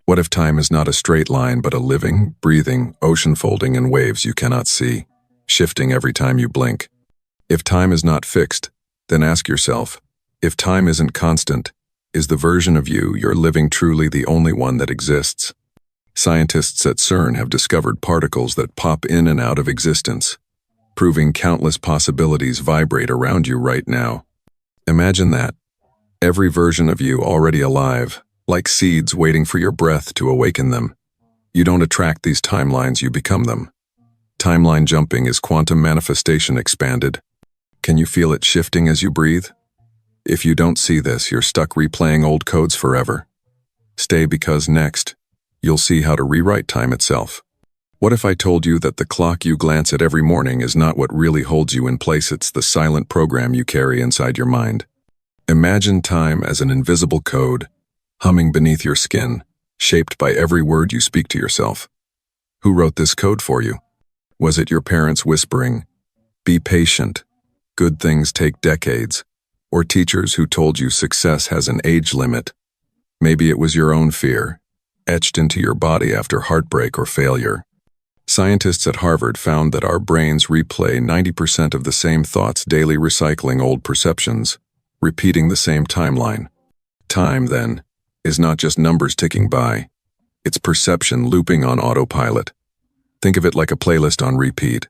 What if time is not a straight line but a living, breathing, ocean folding in waves you cannot see, shifting every time you blink? If time is not fixed, then ask yourself, if time isn't constant, is the version of you you're living truly the only one that exists? Scientists at CERN have discovered particles that pop in and out of existence, proving countless possibilities vibrate around you right now. Imagine that. Every version of you already alive, like seeds waiting for your breath to awaken them. You don't attract these timelines, you become them. Timeline jumping is quantum manifestation expanded. Can you feel it shifting as you breathe? If you don't see this, you're stuck replaying old codes forever. Stay, because next, you'll see how to rewrite time itself. What if I told you that the clock you glance at every morning is not what really holds you in place, it's the silent program you carry inside your mind? Imagine time as an invisible code, humming beneath your skin, shaped by every word you speak to yourself. Who wrote this code for you? Was it your parents whispering, "Be patient, good things take decades," or teachers who told you success has an age limit? Maybe it was your own fear, etched into your body after heartbreak or failure. Scientists at Harvard found that our brains replay 90% of the same thoughts daily, recycling old perceptions, repeating the same timeline. Time, then, is not just numbers ticking by. It's perception looping on autopilot. Think of it like a playlist on repeat.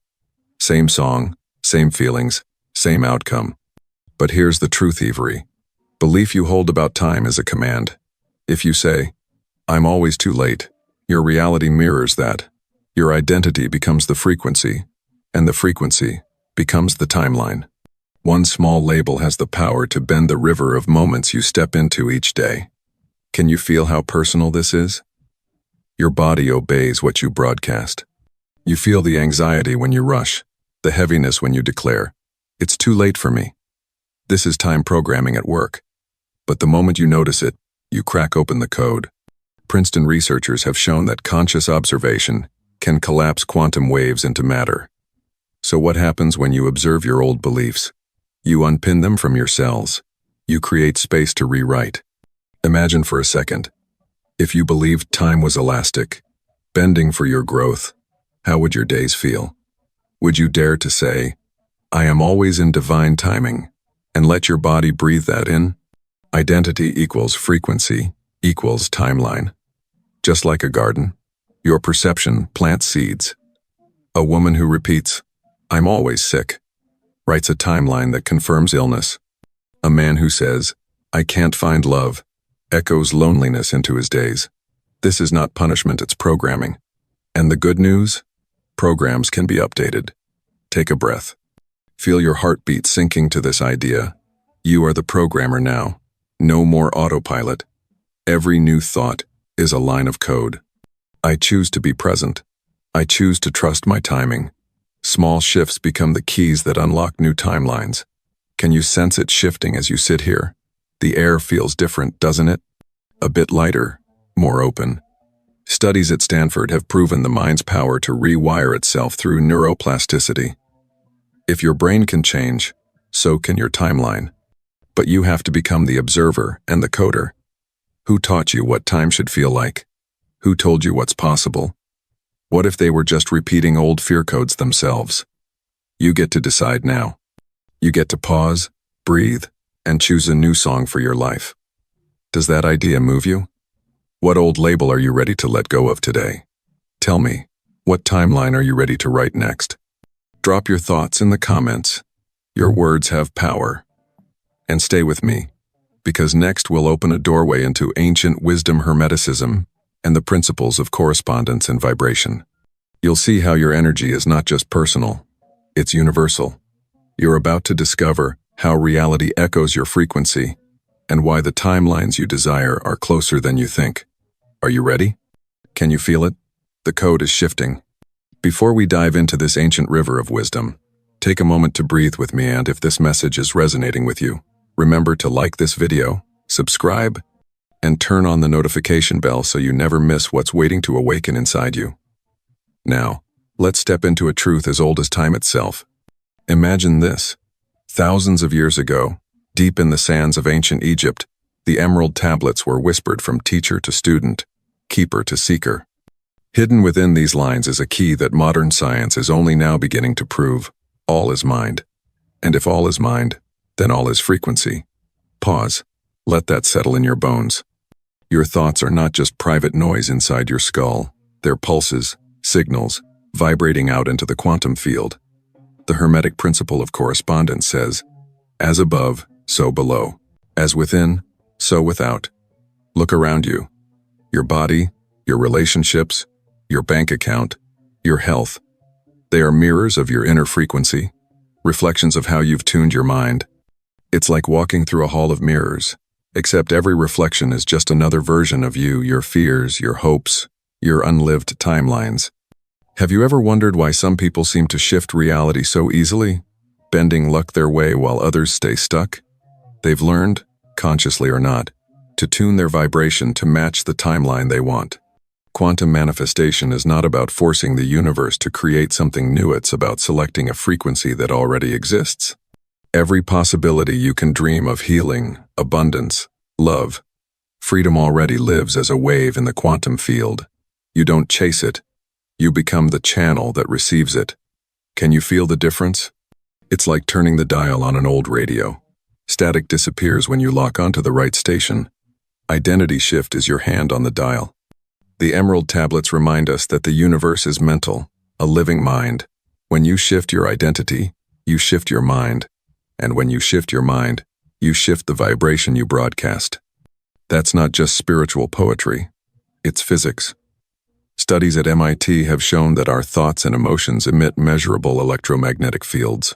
Same song, same feelings, same outcome. But here's the truth, Avery. Belief you hold about time is a command. If you say, "I'm always too late," your reality mirrors that. Your identity becomes the frequency, and the frequency becomes the timeline. One small label has the power to bend the river of moments you step into each day. Can you feel how personal this is? Your body obeys what you broadcast. You feel the anxiety when you rush, the heaviness when you declare, "It's too late for me." This is time programming at work. But the moment you notice it, you crack open the code. Princeton researchers have shown that conscious observation can collapse quantum waves into matter. So what happens when you observe your old beliefs? You unpin them from your cells. You create space to rewrite. Imagine for a second, if you believed time was elastic, bending for your growth, how would your days feel? Would you dare to say, "I am always in divine timing," and let your body breathe that in? Identity equals frequency equals timeline. Just like a garden, your perception plants seeds. A woman who repeats, "I'm always sick," writes a timeline that confirms illness. A man who says, "I can't find love," echoes loneliness into his days. This is not punishment, it's programming. And the good news? Programs can be updated. Take a breath. Feel your heartbeat sinking to this idea. You are the programmer now. No more autopilot. Every new thought is a line of code. I choose to be present. I choose to trust my timing. Small shifts become the keys that unlock new timelines. Can you sense it shifting as you sit here? The air feels different, doesn't it? A bit lighter, more open. Studies at Stanford have proven the mind's power to rewire itself through neuroplasticity. If your brain can change, so can your timeline. But you have to become the observer and the coder. Who taught you what time should feel like? Who told you what's possible? What if they were just repeating old fear codes themselves? You get to decide now. You get to pause, breathe, and choose a new song for your life. Does that idea move you? What old label are you ready to let go of today? Tell me, what timeline are you ready to write next? Drop your thoughts in the comments. Your words have power. And stay with me, because next we'll open a doorway into ancient wisdom, hermeticism, and the principles of correspondence and vibration. You'll see how your energy is not just personal, it's universal. You're about to discover how reality echoes your frequency, and why the timelines you desire are closer than you think. Are you ready? Can you feel it? The code is shifting. Before we dive into this ancient river of wisdom, take a moment to breathe with me, and if this message is resonating with you, remember to like this video, subscribe, and turn on the notification bell so you never miss what's waiting to awaken inside you. Now, let's step into a truth as old as time itself. Imagine this. Thousands of years ago, deep in the sands of ancient Egypt, the emerald tablets were whispered from teacher to student, keeper to seeker. Hidden within these lines is a key that modern science is only now beginning to prove. All is mind. And if all is mind, then all is frequency. Pause. Let that settle in your bones. Your thoughts are not just private noise inside your skull. They're pulses, signals, vibrating out into the quantum field. The Hermetic principle of correspondence says, as above, so below. As within, so without. Look around you. Your body, your relationships, your bank account, your health. They are mirrors of your inner frequency, reflections of how you've tuned your mind. It's like walking through a hall of mirrors, except every reflection is just another version of you, your fears, your hopes, your unlived timelines. Have you ever wondered why some people seem to shift reality so easily, bending luck their way while others stay stuck? They've learned, consciously or not, to tune their vibration to match the timeline they want. Quantum manifestation is not about forcing the universe to create something new, it's about selecting a frequency that already exists. Every possibility you can dream of healing, abundance, love, freedom already lives as a wave in the quantum field. You don't chase it. You become the channel that receives it. Can you feel the difference? It's like turning the dial on an old radio. Static disappears when you lock onto the right station. Identity shift is your hand on the dial. The emerald tablets remind us that the universe is mental, a living mind. When you shift your identity, you shift your mind. And when you shift your mind, you shift the vibration you broadcast. That's not just spiritual poetry. It's physics. Studies at MIT have shown that our thoughts and emotions emit measurable electromagnetic fields.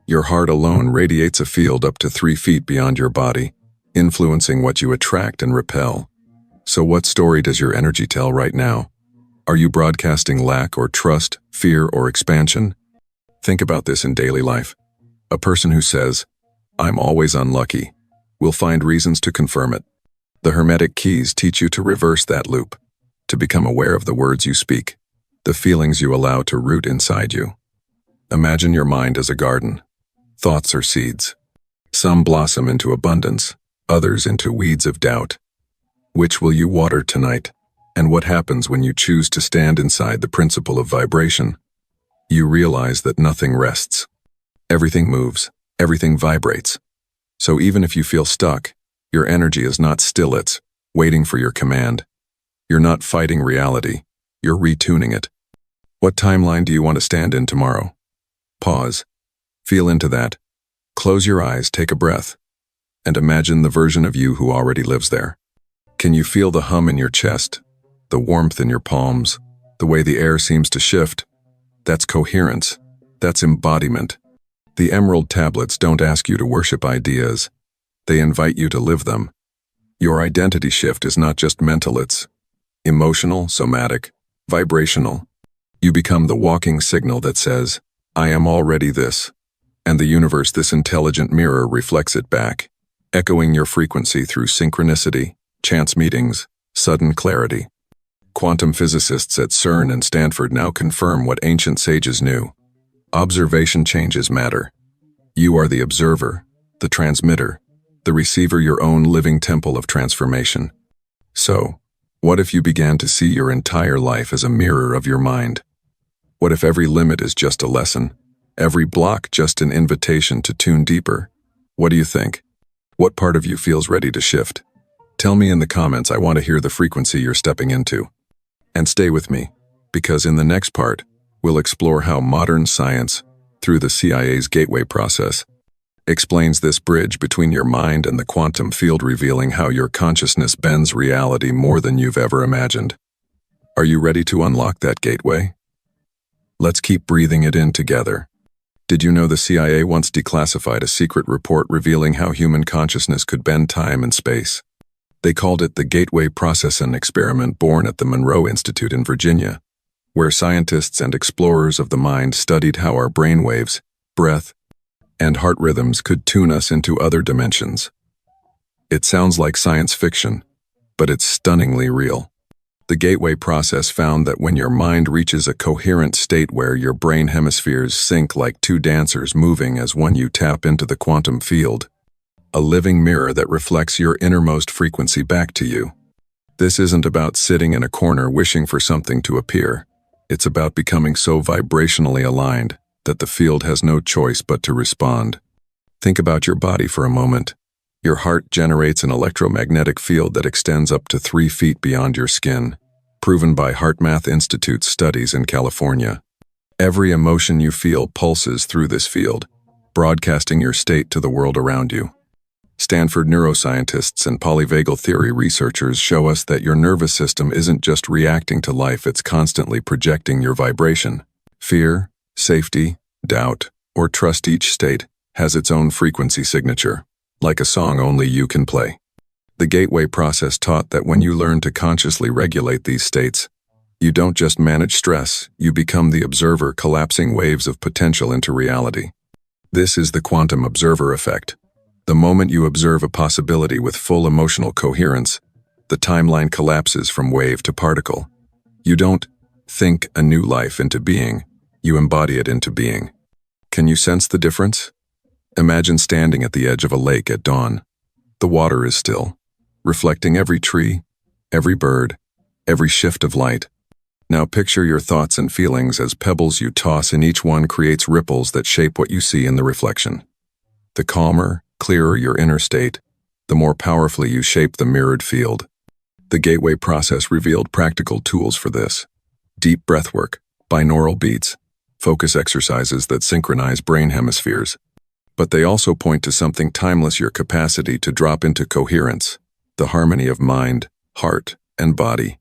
Your heart alone radiates a field up to 3 feet beyond your body, influencing what you attract and repel. So what story does your energy tell right now? Are you broadcasting lack or trust, fear or expansion? Think about this in daily life. A person who says, "I'm always unlucky," will find reasons to confirm it. The Hermetic keys teach you to reverse that loop, to become aware of the words you speak, the feelings you allow to root inside you. Imagine your mind as a garden. Thoughts are seeds. Some blossom into abundance, others into weeds of doubt. Which will you water tonight? And what happens when you choose to stand inside the principle of vibration? You realize that nothing rests. Everything moves, everything vibrates. So even if you feel stuck, your energy is not still, it's waiting for your command. You're not fighting reality, you're retuning it. What timeline do you want to stand in tomorrow? Pause. Feel into that. Close your eyes, take a breath, and imagine the version of you who already lives there. Can you feel the hum in your chest, the warmth in your palms, the way the air seems to shift? That's coherence. That's embodiment. The emerald tablets don't ask you to worship ideas. They invite you to live them. Your identity shift is not just mental, it's emotional, somatic, vibrational. You become the walking signal that says, "I am already this," and the universe, this intelligent mirror, reflects it back, echoing your frequency through synchronicity, chance meetings, sudden clarity. Quantum physicists at CERN and Stanford now confirm what ancient sages knew. Observation changes matter. You are the observer, the transmitter, the receiver, your own living temple of transformation. So, what if you began to see your entire life as a mirror of your mind? What if every limit is just a lesson, every block just an invitation to tune deeper? What do you think? What part of you feels ready to shift? Tell me in the comments. I want to hear the frequency you're stepping into. And stay with me, because in the next part, we'll explore how modern science, through the CIA's gateway process, explains this bridge between your mind and the quantum field, revealing how your consciousness bends reality more than you've ever imagined. Are you ready to unlock that gateway? Let's keep breathing it in together. Did you know the CIA once declassified a secret report revealing how human consciousness could bend time and space? They called it the Gateway Process, an experiment born at the Monroe Institute in Virginia, where scientists and explorers of the mind studied how our brainwaves, breath, and heart rhythms could tune us into other dimensions. It sounds like science fiction, but it's stunningly real. The Gateway Process found that when your mind reaches a coherent state where your brain hemispheres sync like two dancers moving as one, you tap into the quantum field, a living mirror that reflects your innermost frequency back to you. This isn't about sitting in a corner wishing for something to appear. It's about becoming so vibrationally aligned that the field has no choice but to respond. Think about your body for a moment. Your heart generates an electromagnetic field that extends up to 3 feet beyond your skin, proven by HeartMath Institute's studies in California. Every emotion you feel pulses through this field, broadcasting your state to the world around you. Stanford neuroscientists and polyvagal theory researchers show us that your nervous system isn't just reacting to life, it's constantly projecting your vibration. Fear, safety, doubt, or trust, each state has its own frequency signature, like a song only you can play. The gateway process taught that when you learn to consciously regulate these states, you don't just manage stress, you become the observer collapsing waves of potential into reality. This is the quantum observer effect. The moment you observe a possibility with full emotional coherence, the timeline collapses from wave to particle. You don't think a new life into being, you embody it into being. Can you sense the difference? Imagine standing at the edge of a lake at dawn. The water is still, reflecting every tree, every bird, every shift of light. Now picture your thoughts and feelings as pebbles you toss, and each one creates ripples that shape what you see in the reflection. The calmer, clearer your inner state, the more powerfully you shape the mirrored field. The gateway process revealed practical tools for this. Deep breathwork, binaural beats, focus exercises that synchronize brain hemispheres. But they also point to something timeless: your capacity to drop into coherence, the harmony of mind, heart, and body.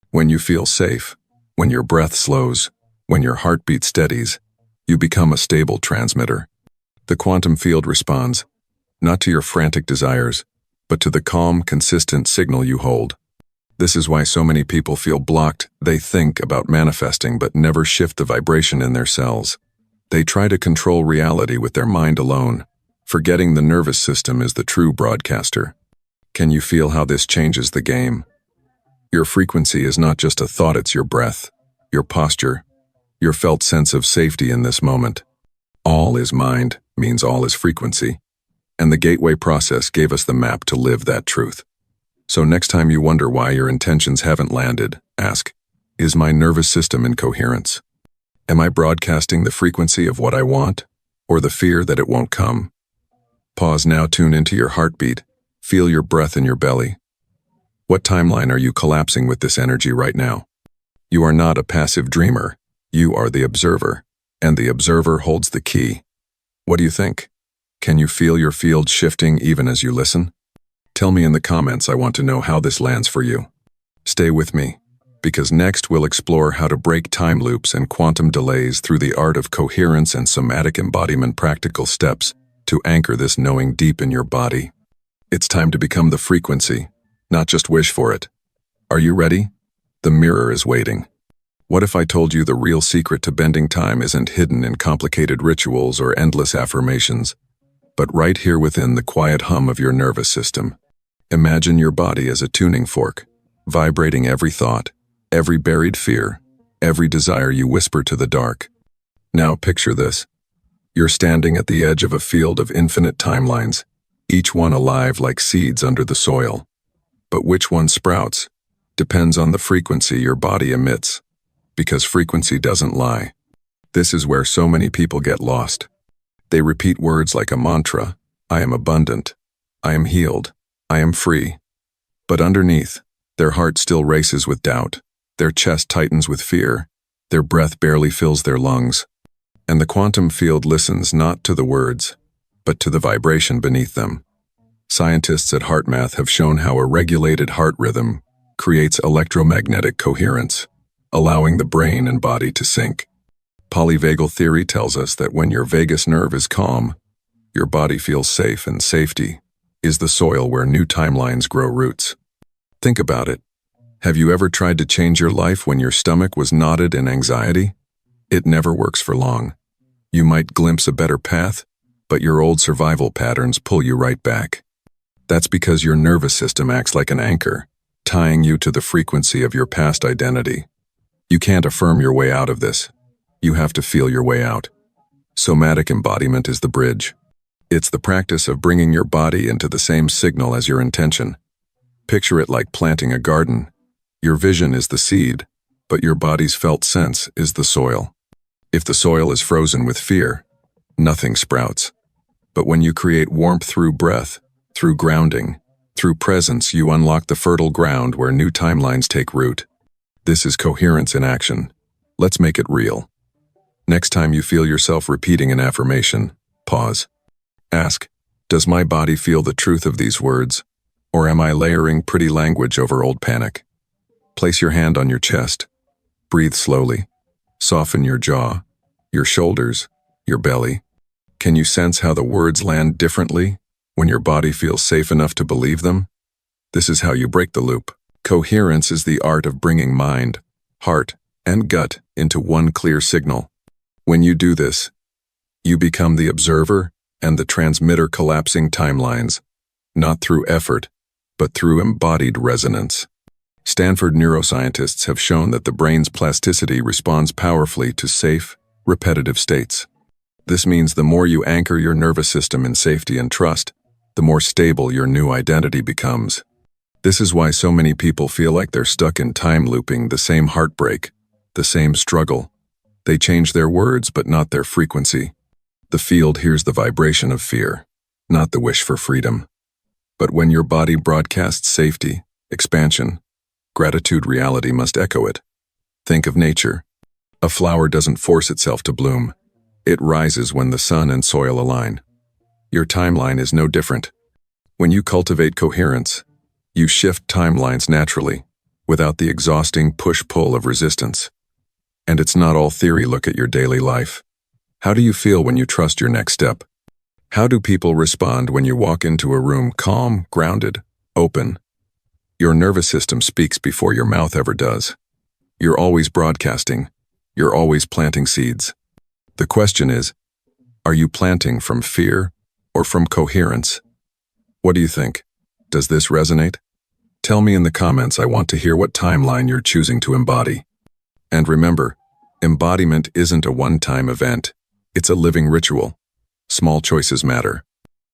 When you feel safe, when your breath slows, when your heartbeat steadies, you become a stable transmitter. The quantum field responds, not to your frantic desires, but to the calm, consistent signal you hold. This is why so many people feel blocked. They think about manifesting but never shift the vibration in their cells. They try to control reality with their mind alone, forgetting the nervous system is the true broadcaster. Can you feel how this changes the game? Your frequency is not just a thought, it's your breath, your posture, your felt sense of safety in this moment. All is mind means all is frequency, and the gateway process gave us the map to live that truth. So next time you wonder why your intentions haven't landed, ask, is my nervous system in coherence? Am I broadcasting the frequency of what I want, or the fear that it won't come? Pause now, tune into your heartbeat, feel your breath in your belly. What timeline are you collapsing with this energy right now? You are not a passive dreamer, you are the observer, and the observer holds the key. What do you think? Can you feel your field shifting even as you listen? Tell me in the comments, I want to know how this lands for you. Stay with me, because next we'll explore how to break time loops and quantum delays through the art of coherence and somatic embodiment, practical steps to anchor this knowing deep in your body. It's time to become the frequency, not just wish for it. Are you ready? The mirror is waiting. What if I told you the real secret to bending time isn't hidden in complicated rituals or endless affirmations, but right here within the quiet hum of your nervous system? Imagine your body as a tuning fork, vibrating every thought, every buried fear, every desire you whisper to the dark. Now picture this. You're standing at the edge of a field of infinite timelines, each one alive like seeds under the soil. But which one sprouts depends on the frequency your body emits, because frequency doesn't lie. This is where so many people get lost. They repeat words like a mantra: I am abundant, I am healed, I am free. But underneath, their heart still races with doubt, their chest tightens with fear, their breath barely fills their lungs. And the quantum field listens not to the words, but to the vibration beneath them. Scientists at HeartMath have shown how a regulated heart rhythm creates electromagnetic coherence, allowing the brain and body to sync. Polyvagal theory tells us that when your vagus nerve is calm, your body feels safe, and safety is the soil where new timelines grow roots. Think about it. Have you ever tried to change your life when your stomach was knotted in anxiety? It never works for long. You might glimpse a better path, but your old survival patterns pull you right back. That's because your nervous system acts like an anchor, tying you to the frequency of your past identity. You can't affirm your way out of this. You have to feel your way out. Somatic embodiment is the bridge. It's the practice of bringing your body into the same signal as your intention. Picture it like planting a garden. Your vision is the seed, but your body's felt sense is the soil. If the soil is frozen with fear, nothing sprouts. But when you create warmth through breath, through grounding, through presence, you unlock the fertile ground where new timelines take root. This is coherence in action. Let's make it real. Next time you feel yourself repeating an affirmation, pause. Ask, does my body feel the truth of these words, or am I layering pretty language over old panic? Place your hand on your chest. Breathe slowly. Soften your jaw, your shoulders, your belly. Can you sense how the words land differently when your body feels safe enough to believe them? This is how you break the loop. Coherence is the art of bringing mind, heart, and gut into one clear signal. When you do this, you become the observer and the transmitter, collapsing timelines, not through effort, but through embodied resonance. Stanford neuroscientists have shown that the brain's plasticity responds powerfully to safe, repetitive states. This means the more you anchor your nervous system in safety and trust, the more stable your new identity becomes. This is why so many people feel like they're stuck in time looping, the same heartbreak, the same struggle. They change their words but not their frequency. The field hears the vibration of fear, not the wish for freedom. But when your body broadcasts safety, expansion, gratitude, reality must echo it. Think of nature. A flower doesn't force itself to bloom. It rises when the sun and soil align. Your timeline is no different. When you cultivate coherence, you shift timelines naturally, without the exhausting push-pull of resistance. And it's not all theory. Look at your daily life. How do you feel when you trust your next step? How do people respond when you walk into a room calm, grounded, open? Your nervous system speaks before your mouth ever does. You're always broadcasting. You're always planting seeds. The question is, are you planting from fear or from coherence? What do you think? Does this resonate? Tell me in the comments. I want to hear what timeline you're choosing to embody. And remember, embodiment isn't a one-time event. It's a living ritual. Small choices matter.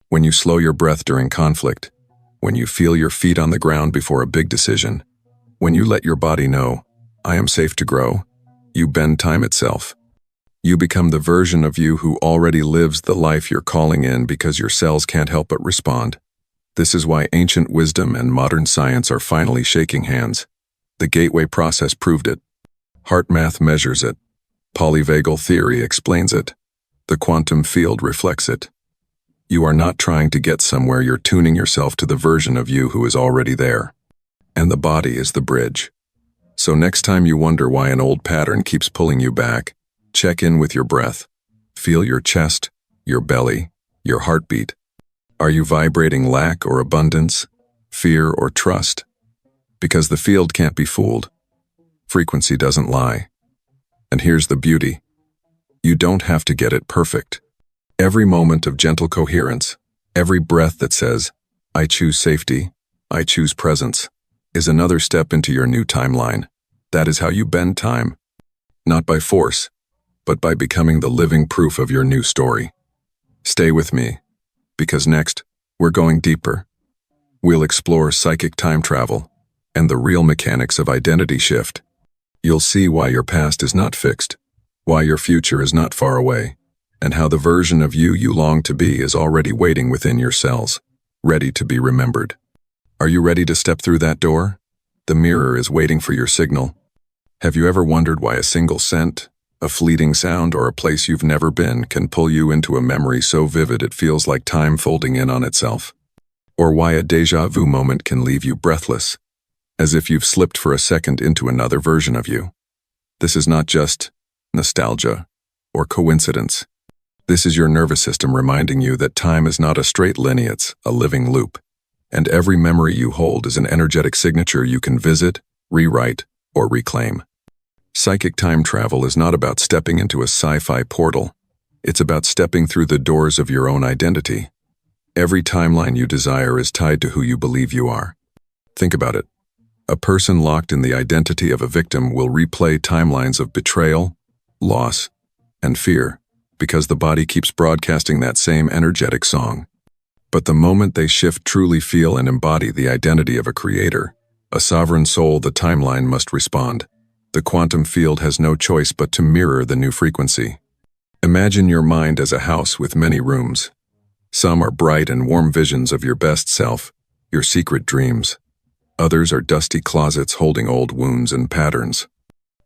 When you slow your breath during conflict, when you feel your feet on the ground before a big decision, when you let your body know, I am safe to grow, you bend time itself. You become the version of you who already lives the life you're calling in because your cells can't help but respond. This is why ancient wisdom and modern science are finally shaking hands. The gateway process proved it. Heart math measures it. Polyvagal theory explains it. The quantum field reflects it. You are not trying to get somewhere, you're tuning yourself to the version of you who is already there. And the body is the bridge. So next time you wonder why an old pattern keeps pulling you back, check in with your breath. Feel your chest, your belly, your heartbeat. Are you vibrating lack or abundance, fear or trust? Because the field can't be fooled. Frequency doesn't lie. And here's the beauty. You don't have to get it perfect. Every moment of gentle coherence, every breath that says, I choose safety, I choose presence, is another step into your new timeline. That is how you bend time. Not by force, but by becoming the living proof of your new story. Stay with me, because next, we're going deeper. We'll explore psychic time travel and the real mechanics of identity shift. You'll see why your past is not fixed, why your future is not far away, and how the version of you you long to be is already waiting within your cells, ready to be remembered. Are you ready to step through that door? The mirror is waiting for your signal. Have you ever wondered why a single scent, a fleeting sound, or a place you've never been can pull you into a memory so vivid it feels like time folding in on itself? Or why a déjà vu moment can leave you breathless, as if you've slipped for a second into another version of you? This is not just nostalgia or coincidence. This is your nervous system reminding you that time is not a straight line, it's a living loop. And every memory you hold is an energetic signature you can visit, rewrite, or reclaim. Psychic time travel is not about stepping into a sci-fi portal. It's about stepping through the doors of your own identity. Every timeline you desire is tied to who you believe you are. Think about it. A person locked in the identity of a victim will replay timelines of betrayal, loss, and fear, because the body keeps broadcasting that same energetic song. But the moment they shift, truly feel and embody the identity of a creator, a sovereign soul, the timeline must respond. The quantum field has no choice but to mirror the new frequency. Imagine your mind as a house with many rooms. Some are bright and warm visions of your best self, your secret dreams. Others are dusty closets holding old wounds and patterns.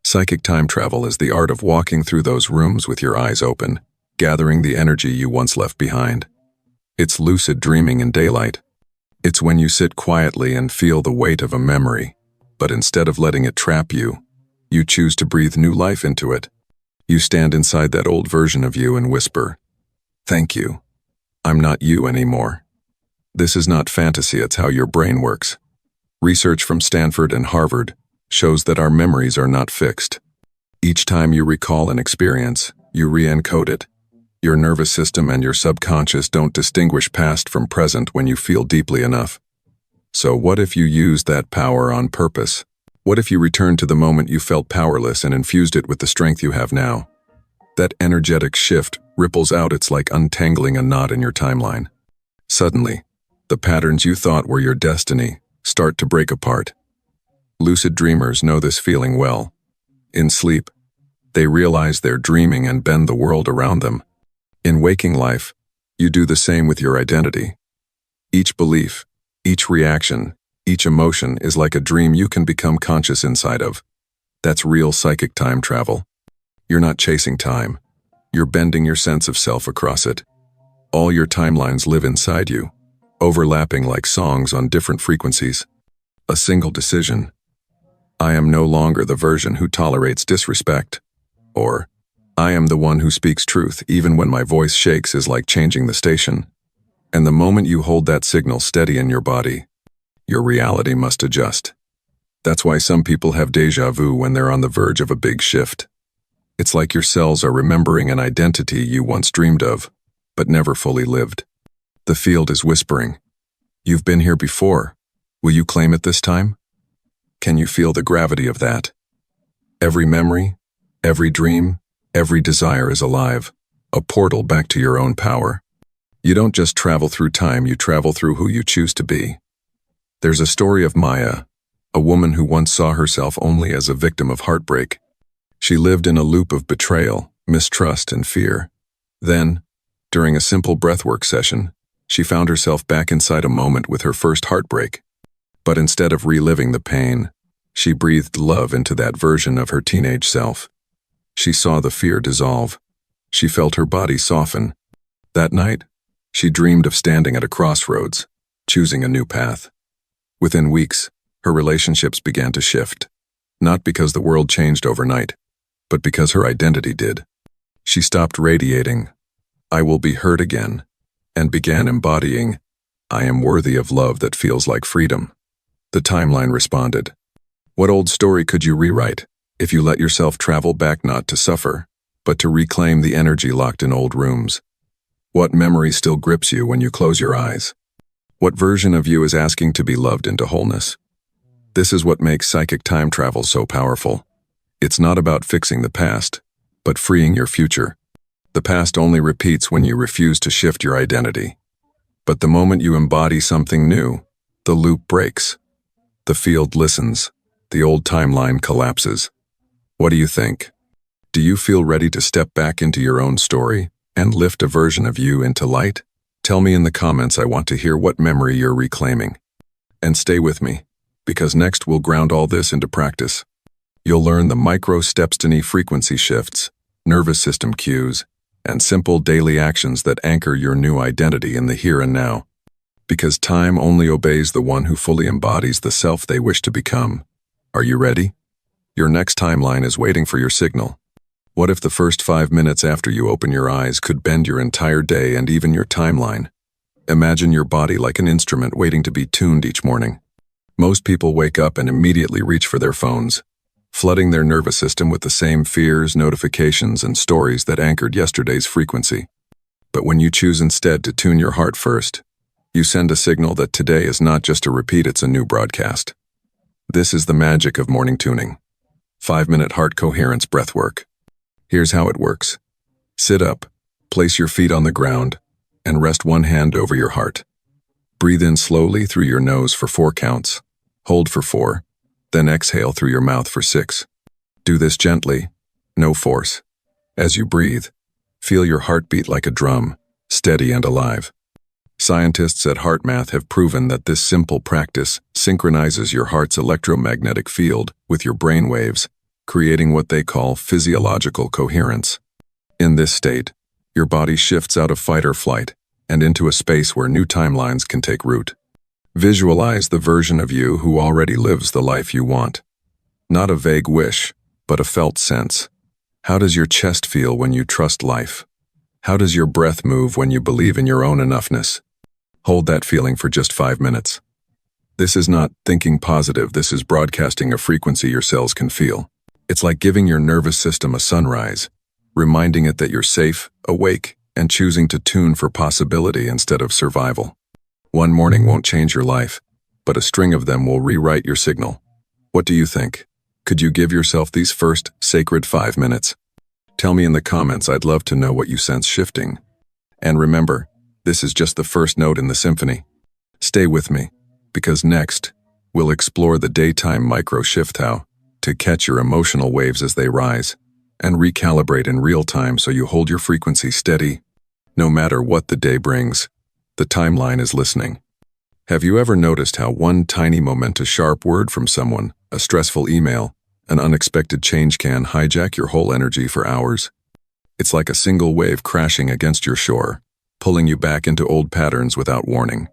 Psychic time travel is the art of walking through those rooms with your eyes open, gathering the energy you once left behind. It's lucid dreaming in daylight. It's when you sit quietly and feel the weight of a memory, but instead of letting it trap you, you choose to breathe new life into it. You stand inside that old version of you and whisper, "Thank you. I'm not you anymore." This is not fantasy, it's how your brain works. Research from Stanford and Harvard shows that our memories are not fixed. Each time you recall an experience, you re-encode it. Your nervous system and your subconscious don't distinguish past from present when you feel deeply enough. So what if you used that power on purpose? What if you returned to the moment you felt powerless and infused it with the strength you have now? That energetic shift ripples out. It's like untangling a knot in your timeline. Suddenly, the patterns you thought were your destiny start to break apart. Lucid dreamers know this feeling well. In sleep, they realize they're dreaming and bend the world around them. In waking life, you do the same with your identity. Each belief, each reaction, each emotion is like a dream you can become conscious inside of. That's real psychic time travel. You're not chasing time. You're bending your sense of self across it. All your timelines live inside you, overlapping like songs on different frequencies. A single decision. I am no longer the version who tolerates disrespect. Or, I am the one who speaks truth even when my voice shakes is like changing the station. And the moment you hold that signal steady in your body, your reality must adjust. That's why some people have déjà vu when they're on the verge of a big shift. It's like your cells are remembering an identity you once dreamed of, but never fully lived. The field is whispering, "You've been here before. Will you claim it this time?" Can you feel the gravity of that? Every memory, every dream, every desire is alive, a portal back to your own power. You don't just travel through time, you travel through who you choose to be. There's a story of Maya, a woman who once saw herself only as a victim of heartbreak. She lived in a loop of betrayal, mistrust, and fear. Then, during a simple breathwork session, she found herself back inside a moment with her first heartbreak. But instead of reliving the pain, she breathed love into that version of her teenage self. She saw the fear dissolve. She felt her body soften. That night, she dreamed of standing at a crossroads, choosing a new path. Within weeks, her relationships began to shift. Not because the world changed overnight, but because her identity did. She stopped radiating, "I will be heard again," and began embodying, "I am worthy of love that feels like freedom." The timeline responded, "What old story could you rewrite if you let yourself travel back not to suffer, but to reclaim the energy locked in old rooms? What memory still grips you when you close your eyes? What version of you is asking to be loved into wholeness?" This is what makes psychic time travel so powerful. It's not about fixing the past, but freeing your future. The past only repeats when you refuse to shift your identity. But the moment you embody something new, the loop breaks. The field listens. The old timeline collapses. What do you think? Do you feel ready to step back into your own story and lift a version of you into light? Tell me in the comments. I want to hear what memory you're reclaiming. And stay with me, because next we'll ground all this into practice. You'll learn the micro steps to knee frequency shifts, nervous system cues, and simple daily actions that anchor your new identity in the here and now. Because time only obeys the one who fully embodies the self they wish to become. Are you ready? Your next timeline is waiting for your signal. What if the first 5 minutes after you open your eyes could bend your entire day and even your timeline? Imagine your body like an instrument waiting to be tuned each morning. Most people wake up and immediately reach for their phones, flooding their nervous system with the same fears, notifications, and stories that anchored yesterday's frequency. But when you choose instead to tune your heart first, you send a signal that today is not just a repeat, it's a new broadcast. This is the magic of morning tuning. 5-minute heart coherence breathwork. Here's how it works. Sit up, place your feet on the ground, and rest one hand over your heart. Breathe in slowly through your nose for 4 counts. Hold for 4, then exhale through your mouth for 6. Do this gently, no force. As you breathe, feel your heartbeat like a drum, steady and alive. Scientists at HeartMath have proven that this simple practice synchronizes your heart's electromagnetic field with your brain waves, creating what they call physiological coherence. In this state, your body shifts out of fight or flight and into a space where new timelines can take root. Visualize the version of you who already lives the life you want. Not a vague wish, but a felt sense. How does your chest feel when you trust life? How does your breath move when you believe in your own enoughness? Hold that feeling for just 5 minutes. This is not thinking positive, this is broadcasting a frequency your cells can feel. It's like giving your nervous system a sunrise, reminding it that you're safe, awake, and choosing to tune for possibility instead of survival. One morning won't change your life, but a string of them will rewrite your signal. What do you think? Could you give yourself these first sacred 5 minutes? Tell me in the comments, I'd love to know what you sense shifting. And remember, this is just the first note in the symphony. Stay with me, because next, we'll explore the daytime micro-shift, how to catch your emotional waves as they rise, and recalibrate in real time so you hold your frequency steady. No matter what the day brings, the timeline is listening. Have you ever noticed how one tiny momentous sharp word from someone, a stressful email, an unexpected change can hijack your whole energy for hours? It's like a single wave crashing against your shore, pulling you back into old patterns without warning.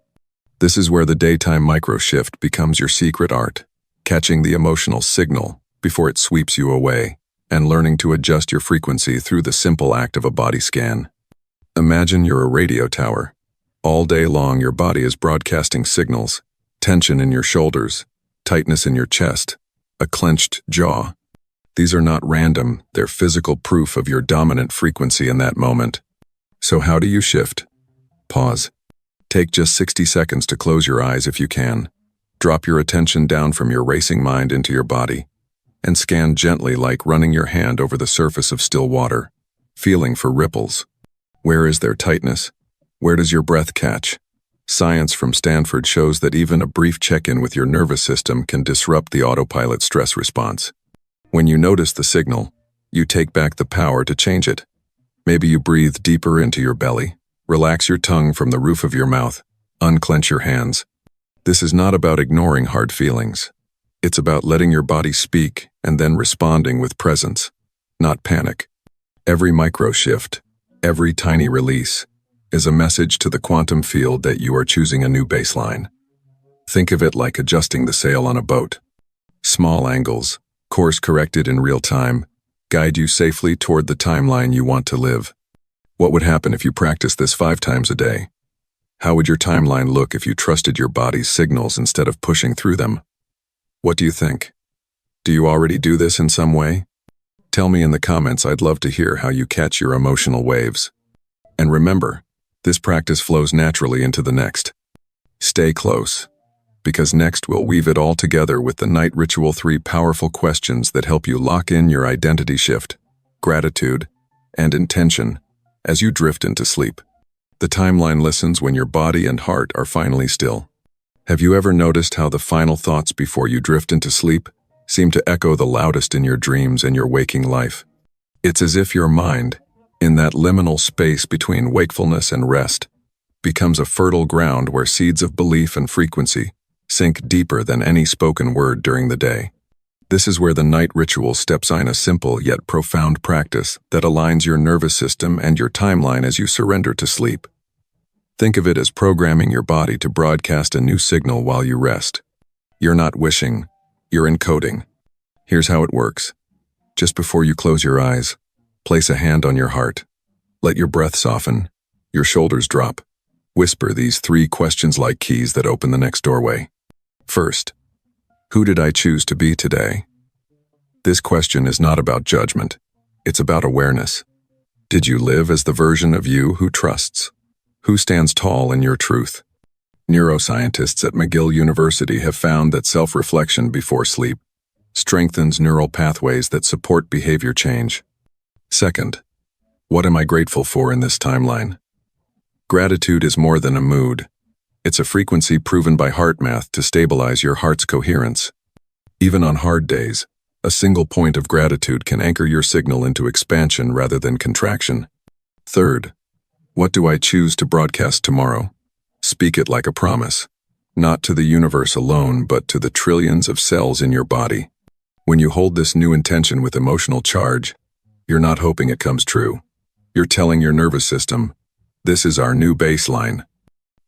This is where the daytime micro-shift becomes your secret art, catching the emotional signal before it sweeps you away, and learning to adjust your frequency through the simple act of a body scan. Imagine you're a radio tower. All day long your body is broadcasting signals, tension in your shoulders, tightness in your chest, a clenched jaw. These are not random, they're physical proof of your dominant frequency in that moment. So how do you shift? Pause. Take just 60 seconds to close your eyes if you can. Drop your attention down from your racing mind into your body, and scan gently like running your hand over the surface of still water, feeling for ripples. Where is there tightness? Where does your breath catch? Science from Stanford shows that even a brief check-in with your nervous system can disrupt the autopilot stress response. When you notice the signal, you take back the power to change it. Maybe you breathe deeper into your belly, relax your tongue from the roof of your mouth, unclench your hands. This is not about ignoring hard feelings. It's about letting your body speak and then responding with presence, not panic. Every micro-shift, every tiny release, is a message to the quantum field that you are choosing a new baseline. Think of it like adjusting the sail on a boat. Small angles, course corrected in real time, guide you safely toward the timeline you want to live. What would happen if you practiced this 5 times a day? How would your timeline look if you trusted your body's signals instead of pushing through them? What do you think? Do you already do this in some way? Tell me in the comments, I'd love to hear how you catch your emotional waves. And remember, this practice flows naturally into the next. Stay close, because next we'll weave it all together with the Night Ritual 3 powerful questions that help you lock in your identity shift, gratitude, and intention as you drift into sleep. The timeline listens when your body and heart are finally still. Have you ever noticed how the final thoughts before you drift into sleep seem to echo the loudest in your dreams and your waking life? It's as if your mind, in that liminal space between wakefulness and rest, becomes a fertile ground where seeds of belief and frequency sink deeper than any spoken word during the day. This is where the night ritual steps in, a simple yet profound practice that aligns your nervous system and your timeline as you surrender to sleep. Think of it as programming your body to broadcast a new signal while you rest. You're not wishing, you're encoding. Here's how it works. Just before you close your eyes, place a hand on your heart. Let your breath soften, your shoulders drop. Whisper these 3 questions like keys that open the next doorway. First, who did I choose to be today? This question is not about judgment. It's about awareness. Did you live as the version of you who trusts? Who stands tall in your truth? Neuroscientists at McGill University have found that self-reflection before sleep strengthens neural pathways that support behavior change. Second, what am I grateful for in this timeline? Gratitude is more than a mood. It's a frequency proven by heart math to stabilize your heart's coherence. Even on hard days, a single point of gratitude can anchor your signal into expansion rather than contraction. Third, what do I choose to broadcast tomorrow? Speak it like a promise. Not to the universe alone, but to the trillions of cells in your body. When you hold this new intention with emotional charge, you're not hoping it comes true. You're telling your nervous system, this is our new baseline.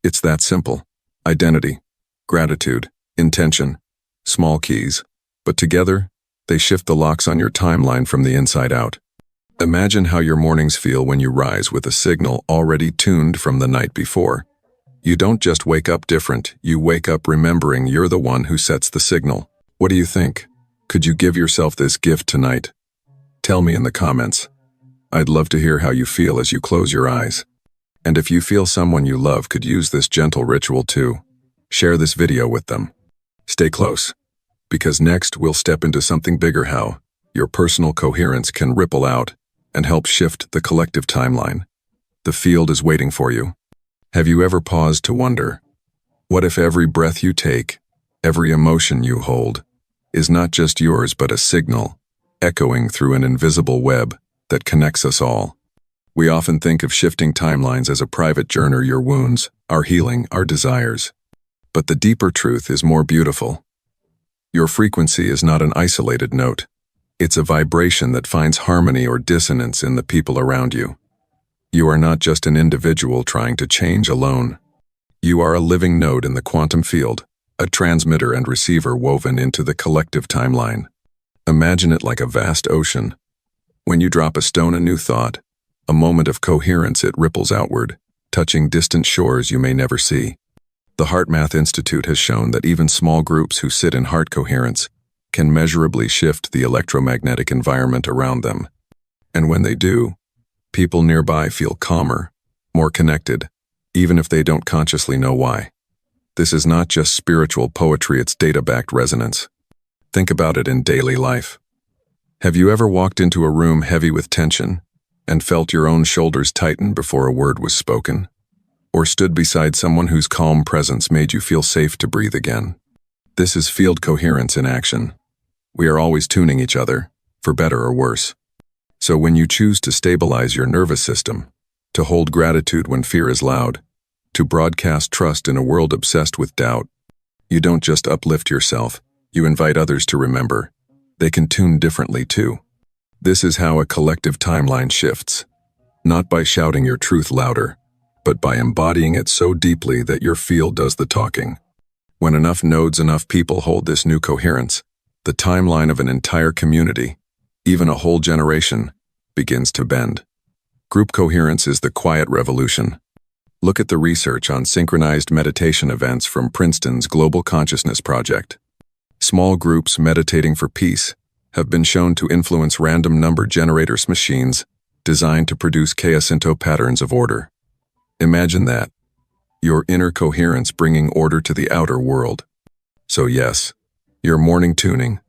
It's that simple. Identity, gratitude, intention, small keys. But together, they shift the locks on your timeline from the inside out. Imagine how your mornings feel when you rise with a signal already tuned from the night before. You don't just wake up different, you wake up remembering you're the one who sets the signal. What do you think? Could you give yourself this gift tonight? Tell me in the comments. I'd love to hear how you feel as you close your eyes. And if you feel someone you love could use this gentle ritual too, share this video with them. Stay close, because next we'll step into something bigger: how your personal coherence can ripple out and help shift the collective timeline. The field is waiting for you. Have you ever paused to wonder, what if every breath you take, every emotion you hold, is not just yours but a signal, echoing through an invisible web that connects us all? We often think of shifting timelines as a private journey, your wounds, our healing, our desires. But the deeper truth is more beautiful. Your frequency is not an isolated note. It's a vibration that finds harmony or dissonance in the people around you. You are not just an individual trying to change alone. You are a living node in the quantum field, a transmitter and receiver woven into the collective timeline. Imagine it like a vast ocean. When you drop a stone, a new thought, a moment of coherence, it ripples outward, touching distant shores you may never see. The HeartMath Institute has shown that even small groups who sit in heart coherence can measurably shift the electromagnetic environment around them. And when they do, people nearby feel calmer, more connected, even if they don't consciously know why. This is not just spiritual poetry, it's data-backed resonance. Think about it in daily life. Have you ever walked into a room heavy with tension and felt your own shoulders tighten before a word was spoken? Or stood beside someone whose calm presence made you feel safe to breathe again? This is field coherence in action. We are always tuning each other, for better or worse. So when you choose to stabilize your nervous system, to hold gratitude when fear is loud, to broadcast trust in a world obsessed with doubt, you don't just uplift yourself, you invite others to remember. They can tune differently too. This is how a collective timeline shifts, not by shouting your truth louder, but by embodying it so deeply that your field does the talking. When enough nodes, enough people hold this new coherence, the timeline of an entire community, even a whole generation, begins to bend. Group coherence is the quiet revolution. Look at the research on synchronized meditation events from Princeton's Global Consciousness Project. Small groups meditating for peace have been shown to influence random number generators machines designed to produce Jacinto patterns of order. Imagine that. Your inner coherence bringing order to the outer world. So yes, your morning tuning,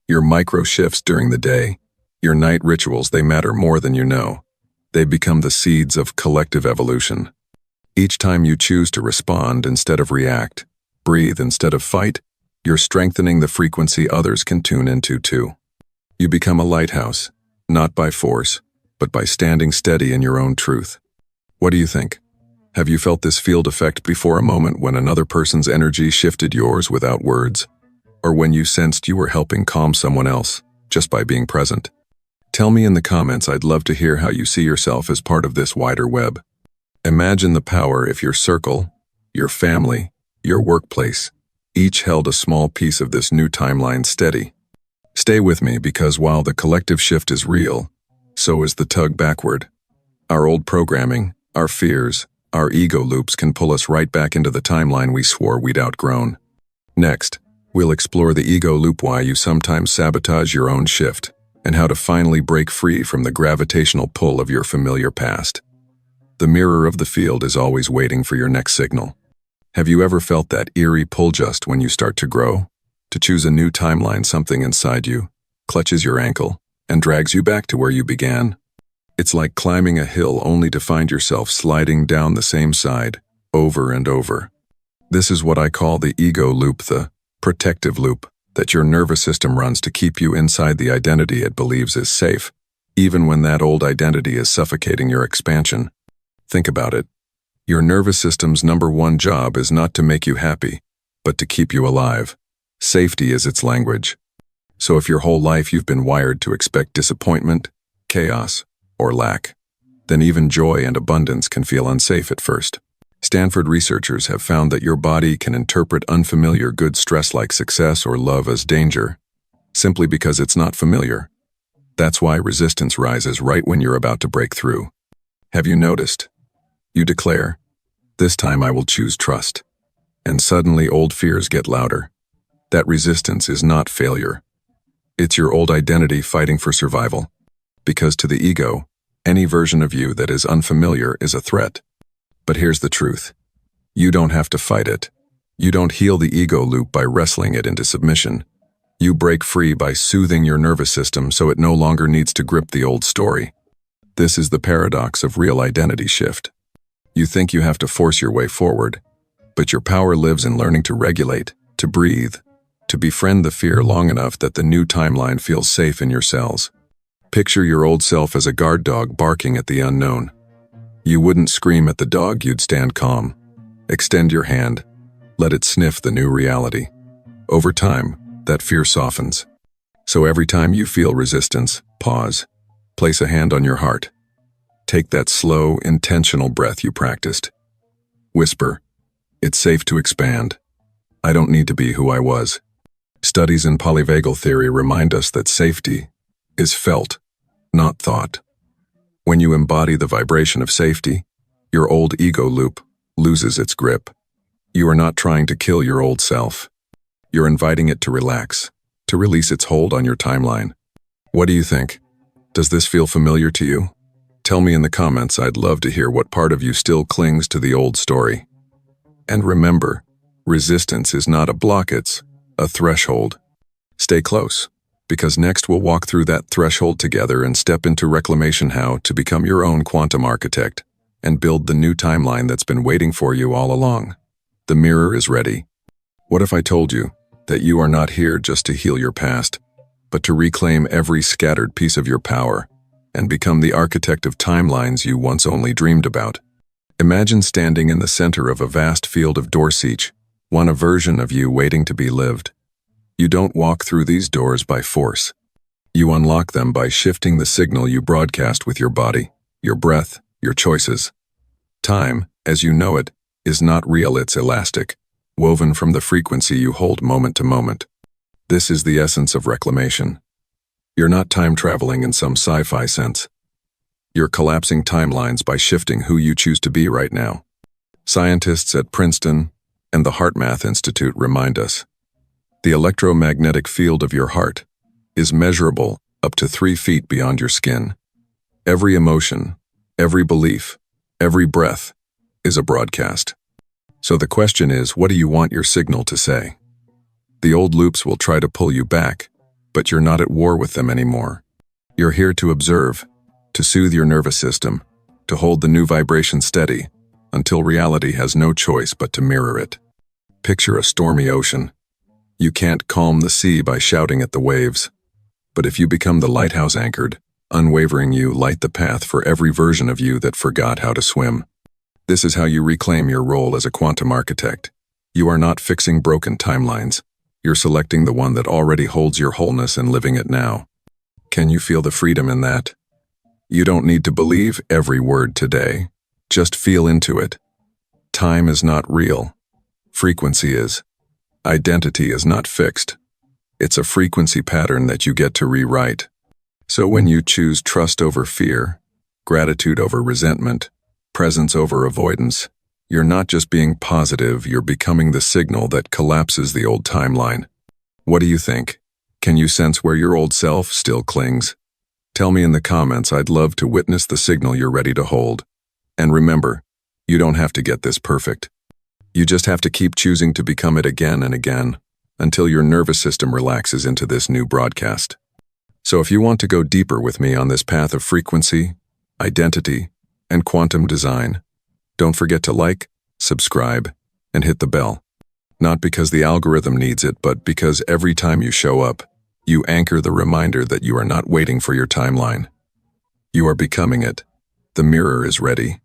your micro shifts during the day, your night rituals, they matter more than you know. They become the seeds of collective evolution. Each time you choose to respond instead of react, breathe instead of fight, you're strengthening the frequency others can tune into too. You become a lighthouse, not by force, but by standing steady in your own truth. What do you think? Have you felt this field effect before, a moment when another person's energy shifted yours without words? Or when you sensed you were helping calm someone else just by being present? Tell me in the comments. I'd love to hear how you see yourself as part of this wider web. Imagine the power if your circle, your family, your workplace, each held a small piece of this new timeline steady. Stay with me, because while the collective shift is real, so is the tug backward. Our old programming, our fears, our ego loops can pull us right back into the timeline we swore we'd outgrown. Next, we'll explore the ego loop, why you sometimes sabotage your own shift, and how to finally break free from the gravitational pull of your familiar past. The mirror of the field is always waiting for your next signal. Have you ever felt that eerie pull just when you start to grow? To choose a new timeline, something inside you clutches your ankle and drags you back to where you began. It's like climbing a hill only to find yourself sliding down the same side over and over. This is what I call the ego loop, the protective loop that your nervous system runs to keep you inside the identity it believes is safe, even when that old identity is suffocating your expansion. Think about it. Your nervous system's number one job is not to make you happy, but to keep you alive. Safety is its language. So if your whole life you've been wired to expect disappointment, chaos, or lack, then even joy and abundance can feel unsafe at first. Stanford researchers have found that your body can interpret unfamiliar good stress like success or love as danger, simply because it's not familiar. That's why resistance rises right when you're about to break through. Have you noticed? You declare, "This time I will choose trust." And suddenly old fears get louder. That resistance is not failure. It's your old identity fighting for survival. Because to the ego, any version of you that is unfamiliar is a threat. But here's the truth. You don't have to fight it. You don't heal the ego loop by wrestling it into submission. You break free by soothing your nervous system so it no longer needs to grip the old story. This is the paradox of real identity shift. You think you have to force your way forward, but your power lives in learning to regulate, to breathe, to befriend the fear long enough that the new timeline feels safe in your cells. Picture your old self as a guard dog barking at the unknown. You wouldn't scream at the dog, you'd stand calm. Extend your hand, let it sniff the new reality. Over time, that fear softens. So every time you feel resistance, pause. Place a hand on your heart. Take that slow, intentional breath you practiced. Whisper, "It's safe to expand. I don't need to be who I was." Studies in polyvagal theory remind us that safety is felt, not thought. When you embody the vibration of safety, your old ego loop loses its grip. You are not trying to kill your old self. You're inviting it to relax, to release its hold on your timeline. What do you think? Does this feel familiar to you? Tell me in the comments. I'd love to hear what part of you still clings to the old story. And remember, resistance is not a block, it's a threshold. Stay close, because next we'll walk through that threshold together and step into reclamation, how to become your own quantum architect and build the new timeline that's been waiting for you all along. The mirror is ready. What if I told you that you are not here just to heal your past, but to reclaim every scattered piece of your power and become the architect of timelines you once only dreamed about? Imagine standing in the center of a vast field of doors, each one a version of you waiting to be lived. You don't walk through these doors by force. You unlock them by shifting the signal you broadcast with your body, your breath, your choices. Time, as you know it, is not real, it's elastic, woven from the frequency you hold moment to moment. This is the essence of reclamation. You're not time traveling in some sci-fi sense. You're collapsing timelines by shifting who you choose to be right now. Scientists at Princeton and the HeartMath Institute remind us, the electromagnetic field of your heart is measurable up to 3 feet beyond your skin. Every emotion, every belief, every breath is a broadcast. So the question is, what do you want your signal to say? The old loops will try to pull you back, but you're not at war with them anymore. You're here to observe, to soothe your nervous system, to hold the new vibration steady, until reality has no choice but to mirror it. Picture a stormy ocean. You can't calm the sea by shouting at the waves. But if you become the lighthouse anchored, unwavering you light the path for every version of you that forgot how to swim. This is how you reclaim your role as a quantum architect. You are not fixing broken timelines. You're selecting the one that already holds your wholeness and living it now. Can you feel the freedom in that? You don't need to believe every word today. Just feel into it. Time is not real. Frequency is. Identity is not fixed. It's a frequency pattern that you get to rewrite. So when you choose trust over fear, gratitude over resentment, presence over avoidance, you're not just being positive, you're becoming the signal that collapses the old timeline. What do you think? Can you sense where your old self still clings? Tell me in the comments. I'd love to witness the signal you're ready to hold. And remember, you don't have to get this perfect. You just have to keep choosing to become it again and again, until your nervous system relaxes into this new broadcast. So if you want to go deeper with me on this path of frequency, identity, and quantum design, don't forget to like, subscribe, and hit the bell. Not because the algorithm needs it, but because every time you show up, you anchor the reminder that you are not waiting for your timeline. You are becoming it. The mirror is ready.